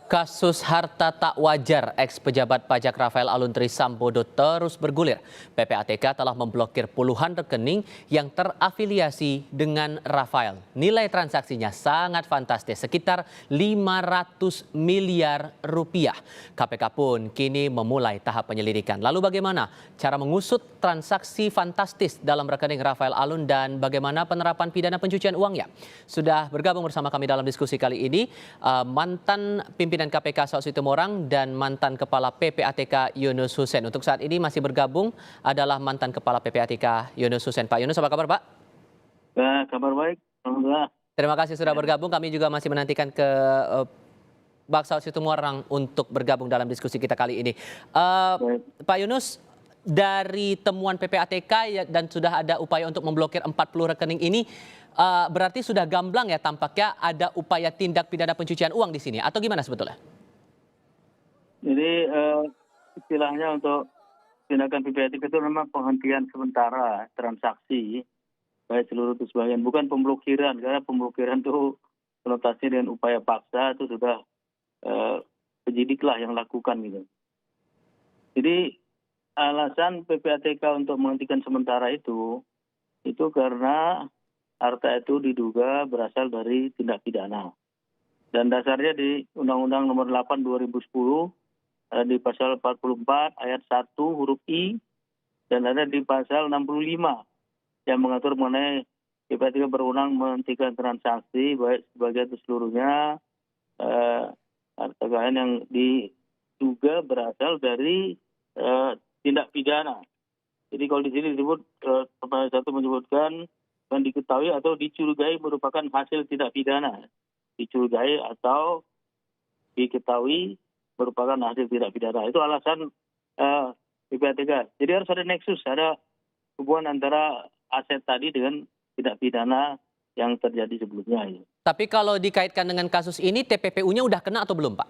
Kasus harta tak wajar ex-pejabat pajak Rafael Aluntri Sambodo terus bergulir. PPATK telah memblokir puluhan rekening yang terafiliasi dengan Rafael. Nilai transaksinya sangat fantastis, sekitar 500 miliar rupiah. KPK pun kini memulai tahap penyelidikan. Lalu bagaimana cara mengusut transaksi fantastis dalam rekening Rafael Alun dan bagaimana penerapan pidana pencucian uangnya? Sudah bergabung bersama kami dalam diskusi kali ini mantan pimpinan KPK Saud Situmorang dan mantan Kepala PPATK Yunus Hussein. Untuk saat ini masih bergabung adalah mantan Kepala PPATK Yunus Hussein. Pak Yunus, apa kabar Pak? Kabar baik, alhamdulillah. Terima kasih sudah bergabung. Kami juga masih menantikan ke Pak Saud Situmorang untuk bergabung dalam diskusi kita kali ini. Pak Yunus, dari temuan PPATK dan sudah ada upaya untuk memblokir 40 rekening ini, berarti sudah gamblang ya tampaknya ada upaya tindak pidana pencucian uang di sini atau gimana sebetulnya? Jadi istilahnya untuk tindakan PPATK itu memang penghentian sementara transaksi baik seluruh atau sebagian, bukan pemblokiran, karena pemblokiran itu konotasinya dengan upaya paksa itu sudah penyidik lah yang lakukan gitu. Jadi alasan PPATK untuk menghentikan sementara itu karena harta itu diduga berasal dari tindak pidana. Dan dasarnya di Undang-Undang Nomor 8 2010 di pasal 44 ayat 1 huruf I dan ada di pasal 65 yang mengatur mengenai PPATK berwenang menghentikan transaksi baik sebagian atau seluruhnya harta kekayaan yang diduga berasal dari tindak pidana. Jadi kalau di sini disebut pasal 1 menyebutkan yang diketahui atau dicurigai merupakan hasil tindak pidana. Dicurigai atau diketahui merupakan hasil tindak pidana. Itu alasan PPATK. Jadi harus ada nexus, ada hubungan antara aset tadi dengan tindak pidana yang terjadi sebelumnya. Tapi kalau dikaitkan dengan kasus ini, TPPU-nya udah kena atau belum, Pak?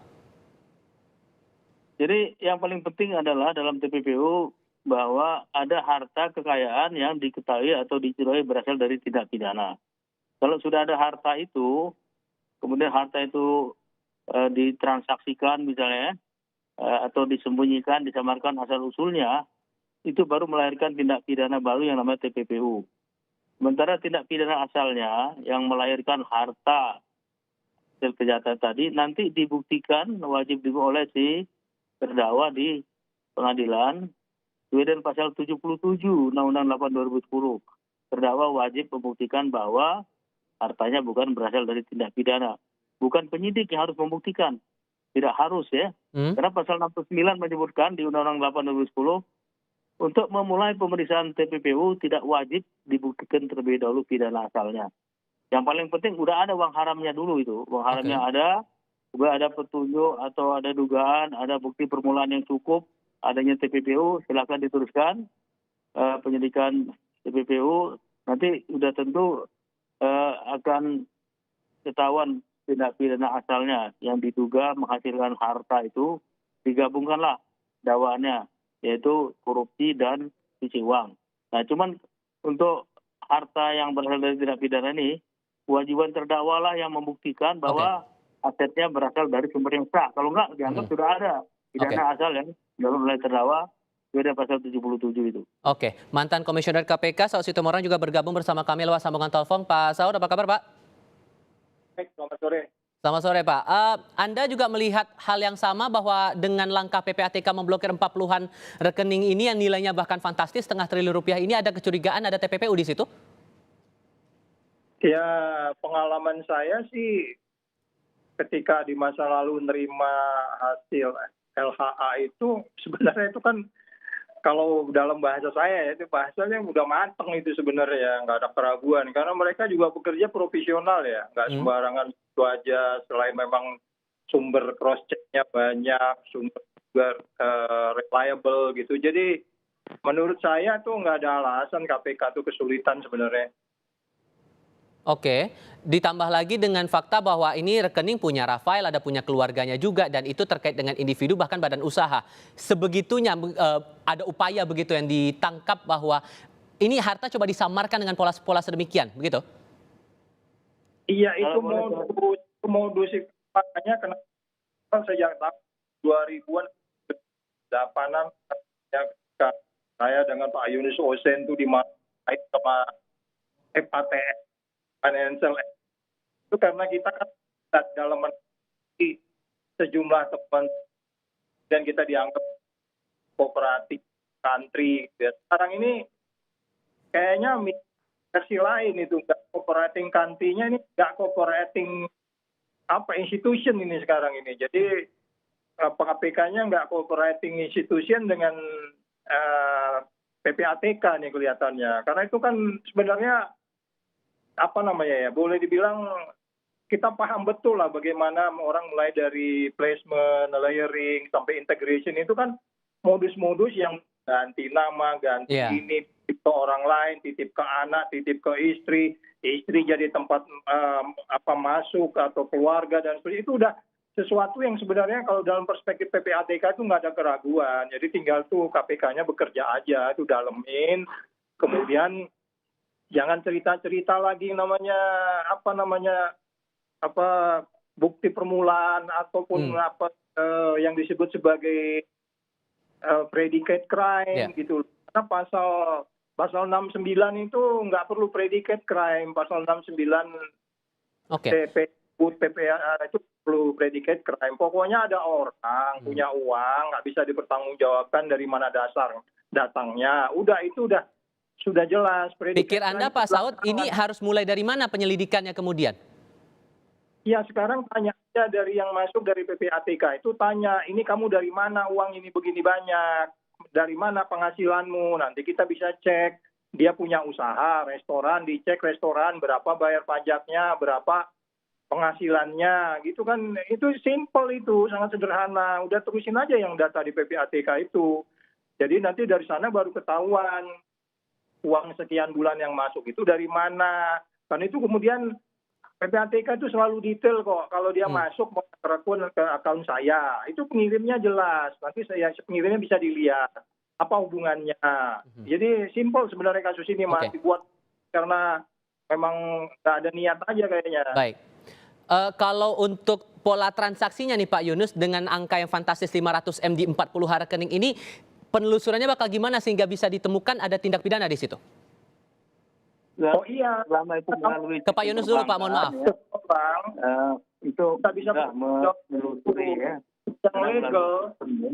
Jadi yang paling penting adalah dalam TPPU bahwa ada harta kekayaan yang diketahui atau dicurigai berasal dari tindak pidana. Kalau sudah ada harta itu, kemudian harta itu ditransaksikan misalnya, atau disembunyikan, disamarkan asal-usulnya, itu baru melahirkan tindak pidana baru yang namanya TPPU. Sementara tindak pidana asalnya yang melahirkan harta hasil kejahatan tadi, nanti dibuktikan, wajib dibuktikan oleh si terdakwa di pengadilan. Kemudian pasal 77 Undang-Undang 8 2010, terdakwa wajib membuktikan bahwa hartanya bukan berasal dari tindak pidana. Bukan penyidik yang harus membuktikan. Tidak harus ya. Karena pasal 69 menyebutkan di Undang-Undang 8 2010, untuk memulai pemeriksaan TPPU tidak wajib dibuktikan terlebih dahulu pidana asalnya. Yang paling penting udah ada uang haramnya dulu itu. Uang haramnya ada, juga ada petunjuk atau ada dugaan, ada bukti permulaan yang cukup, adanya TPPU, silakan diteruskan penyidikan TPPU. Nanti sudah tentu akan ketahuan tindak pidana asalnya yang diduga menghasilkan harta itu, digabungkanlah dakwaannya, yaitu korupsi dan cuci uang. Nah, cuman untuk harta yang berasal dari tindak pidana ini, kewajiban terdakwa lah yang membuktikan bahwa asetnya berasal dari sumber yang sah. Kalau enggak, dianggap sudah ada pidana asal yang dalam oleh terdakwa, beda pasal 77 itu. Oke, mantan Komisioner KPK Saud Situmorang juga bergabung bersama kami lewat sambungan telepon. Pak Saud, apa kabar Pak? Baik, selamat sore. Selamat sore Pak. Anda juga melihat hal yang sama bahwa dengan langkah PPATK memblokir 40-an rekening ini yang nilainya bahkan fantastis, setengah triliun rupiah ini, ada kecurigaan ada TPPU di situ? Ya, pengalaman saya sih ketika di masa lalu nerima hasil LHA itu sebenarnya itu kan kalau dalam bahasa saya ya, itu bahasanya udah mateng itu sebenarnya, nggak ada keraguan karena mereka juga bekerja profesional ya, nggak sembarangan itu aja. Selain memang sumber cross checknya banyak, sumber juga reliable gitu. Jadi menurut saya tuh nggak ada alasan KPK tuh kesulitan sebenarnya. Oke, ditambah lagi dengan fakta bahwa ini rekening punya Rafael, ada punya keluarganya juga, dan itu terkait dengan individu bahkan badan usaha. Sebegitunya ada upaya begitu yang ditangkap bahwa ini harta coba disamarkan dengan pola sedemikian, begitu? Iya, itu modus makanya kenapa kan sejak tahun 2000-an, 8-an, ya, ketika saya dengan Pak Yunus Osen itu dimarahin sama FATF, Financial, itu karena kita kan dalam menemukan sejumlah teman dan kita dianggap kooperatif country. Sekarang ini kayaknya versi lain itu, nggak cooperating country-nya ini nggak cooperating institution ini sekarang ini. Jadi KPK-nya nggak cooperating institution dengan PPATK nih kelihatannya. Karena itu kan sebenarnya boleh dibilang kita paham betul lah bagaimana orang mulai dari placement, layering, sampai integration itu kan modus-modus yang ganti nama, ganti ini, titip ke orang lain, titip ke anak, titip ke istri jadi tempat masuk atau keluarga dan sebagainya. Itu udah sesuatu yang sebenarnya kalau dalam perspektif PPATK itu nggak ada keraguan. Jadi tinggal tuh KPK-nya bekerja aja, itu dalemin, kemudian jangan cerita-cerita lagi bukti permulaan ataupun yang disebut sebagai predicate crime gitu. Karena pasal 69 itu nggak perlu predicate crime, pasal 69 PPA itu perlu predicate crime. Pokoknya ada orang punya uang nggak bisa dipertanggungjawabkan dari mana datangnya. Sudah jelas. Pikir Anda Pak Saud ini harus mulai dari mana penyelidikannya kemudian? Ya sekarang tanya aja dari yang masuk dari PPATK itu, tanya ini kamu dari mana uang ini begini banyak, dari mana penghasilanmu, nanti kita bisa cek dia punya usaha restoran, dicek restoran berapa bayar pajaknya, berapa penghasilannya gitu kan. Itu simple, itu sangat sederhana, udah terusin aja yang data di PPATK itu. Jadi nanti dari sana baru ketahuan uang sekian bulan yang masuk itu dari mana. Kan itu kemudian PPATK itu selalu detail kok. Kalau dia masuk mau ke akun saya, itu pengirimnya jelas. Nanti pengirimnya bisa dilihat apa hubungannya. Jadi simpel sebenarnya kasus ini, Mas. Dibuat karena memang nggak ada niat aja kayaknya. Baik. Kalau untuk pola transaksinya nih Pak Yunus, dengan angka yang fantastis 500 M di 40 rekening ini, penelusurannya bakal gimana sehingga bisa ditemukan ada tindak pidana di situ? Oh iya, selama itu melalui ke Pak Yunus dulu Pak, mohon maaf. Itu kita bisa menelusuri ya.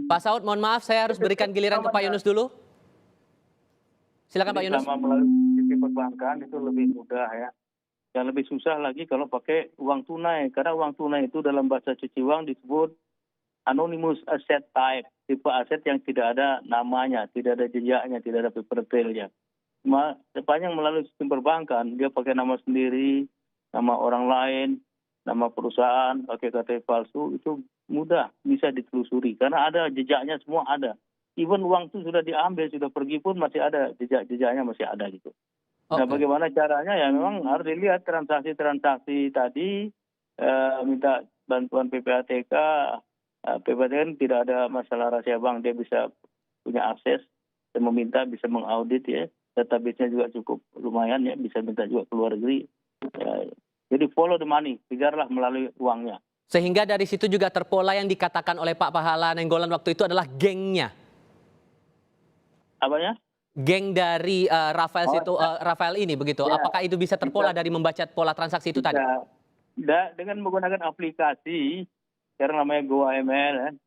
Pak Saud, mohon maaf saya harus berikan giliran ke Pak Yunus dulu. Silakan Pak Yunus. Selama melalui sistem perbankan itu lebih mudah ya. Yang lebih susah lagi kalau pakai uang tunai, karena uang tunai itu dalam bahasa cuci uang disebut anonymous asset type, tipe aset yang tidak ada namanya, tidak ada jejaknya, tidak ada paper trail-nya. Sepanjang melalui sistem perbankan, dia pakai nama sendiri, nama orang lain, nama perusahaan, pakai KTP palsu, itu mudah bisa ditelusuri. Karena ada jejaknya, semua ada. Even uang itu sudah diambil, sudah pergi pun masih ada, jejak-jejaknya masih ada gitu. Nah bagaimana caranya ya memang harus dilihat transaksi-transaksi tadi, minta bantuan PPATK. PPATK kan tidak ada masalah rahasia bank, dia bisa punya akses dan meminta bisa mengaudit ya. Database-nya juga cukup lumayan ya, bisa minta juga ke luar negeri. Ya, jadi follow the money, kejarlah melalui uangnya. Sehingga dari situ juga terpola yang dikatakan oleh Pak Pahala Nainggolan waktu itu adalah gengnya. Apanya? Geng dari Rafael ini begitu. Ya. Apakah itu bisa terpola dari membaca pola transaksi itu tadi? Dengan menggunakan aplikasi, karena namanya GoAML,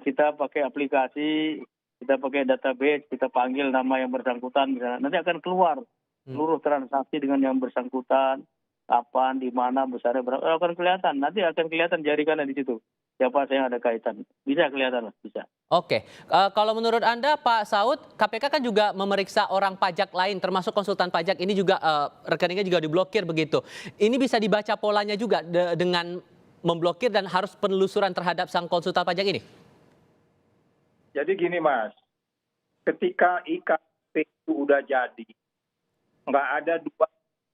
kita pakai aplikasi, kita pakai database, kita panggil nama yang bersangkutan, misalnya. Nanti akan keluar seluruh transaksi dengan yang bersangkutan, kapan, di mana, besarnya berapa, akan kelihatan. Nanti akan kelihatan jaringannya di situ. Siapa yang ada kaitan. Bisa kelihatan, bisa. Oke. Kalau menurut Anda, Pak Saud, KPK kan juga memeriksa orang pajak lain, termasuk konsultan pajak ini juga rekeningnya juga diblokir begitu. Ini bisa dibaca polanya juga dengan memblokir dan harus penelusuran terhadap sang konsultan pajak ini? Jadi gini Mas, ketika IKP itu udah jadi, nggak ada dua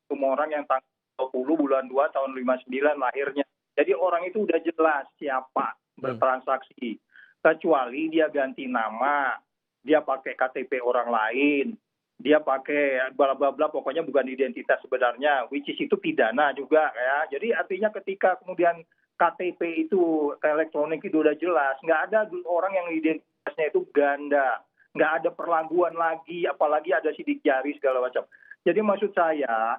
orang yang tanggal 20 bulan 2 tahun 59 lahirnya. Jadi orang itu udah jelas siapa bertransaksi. Kecuali dia ganti nama, dia pakai KTP orang lain, dia pakai bla bla bla, pokoknya bukan identitas sebenarnya, which is itu pidana juga ya. Jadi artinya ketika kemudian KTP itu elektronik itu udah jelas, nggak ada orang yang identitasnya itu ganda, nggak ada perlaguan lagi, apalagi ada sidik jari segala macam. Jadi maksud saya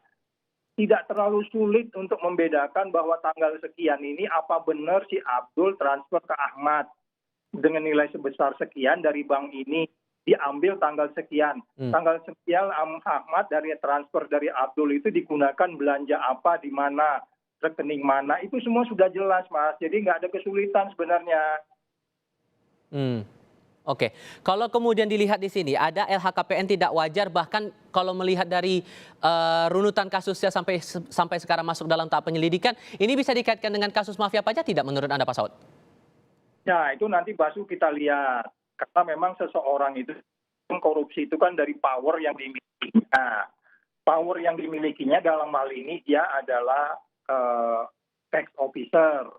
tidak terlalu sulit untuk membedakan bahwa tanggal sekian ini apa benar si Abdul transfer ke Ahmad dengan nilai sebesar sekian dari bank ini diambil tanggal sekian. Tanggal sekian Ahmad dari transfer dari Abdul itu digunakan belanja apa, di mana, rekening mana, itu semua sudah jelas, Mas. Jadi nggak ada kesulitan sebenarnya. Oke, kalau kemudian dilihat di sini ada LHKPN tidak wajar, bahkan kalau melihat dari runutan kasusnya sampai sekarang masuk dalam tahap penyelidikan, ini bisa dikaitkan dengan kasus mafia pajak tidak menurut Anda, Pak Saud? Nah, itu nanti Basu kita lihat. Karena memang seseorang itu, korupsi itu kan dari power yang dimilikinya. Power yang dimilikinya dalam hal ini dia adalah tax officer,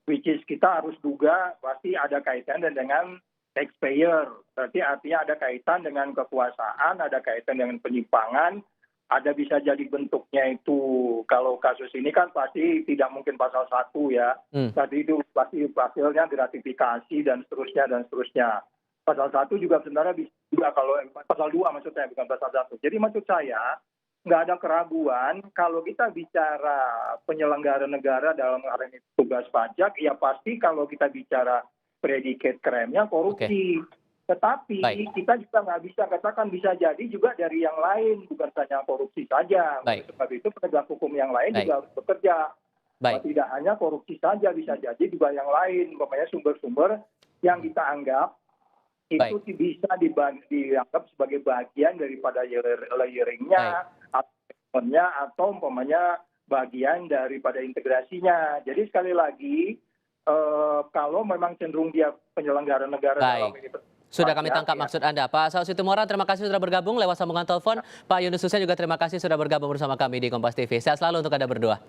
which is kita harus duga pasti ada kaitan dengan taxpayer. Berarti artinya ada kaitan dengan kekuasaan, ada kaitan dengan penyimpangan, ada bisa jadi bentuknya itu, kalau kasus ini kan pasti tidak mungkin pasal 1 ya. Tadi itu pasti hasilnya gratifikasi dan seterusnya dan seterusnya. Pasal 1 juga sebenarnya bisa juga, kalau pasal 2 maksud saya, bukan pasal 1. Jadi maksud saya nggak ada keraguan kalau kita bicara penyelenggara negara dalam hal ini tugas pajak, ya pasti kalau kita bicara predikat kremnya korupsi. Tetapi kita juga nggak bisa katakan, bisa jadi juga dari yang lain, bukan saja korupsi saja. Sebab itu penegak hukum yang lain juga harus bekerja. Tidak hanya korupsi saja, bisa jadi juga yang lain. Umpamanya sumber-sumber yang kita anggap itu bisa dianggap sebagai bagian daripada layering-nya, atau umpamanya bagian daripada integrasinya. Jadi sekali lagi, kalau memang cenderung dia penyelenggara negara dalam ini. Sudah kami tangkap maksud Anda. Pak Saud Situmorang, terima kasih sudah bergabung lewat sambungan telepon. Pak Yunus Hussein juga terima kasih sudah bergabung bersama kami di Kompas TV. Sehat selalu untuk Anda berdua.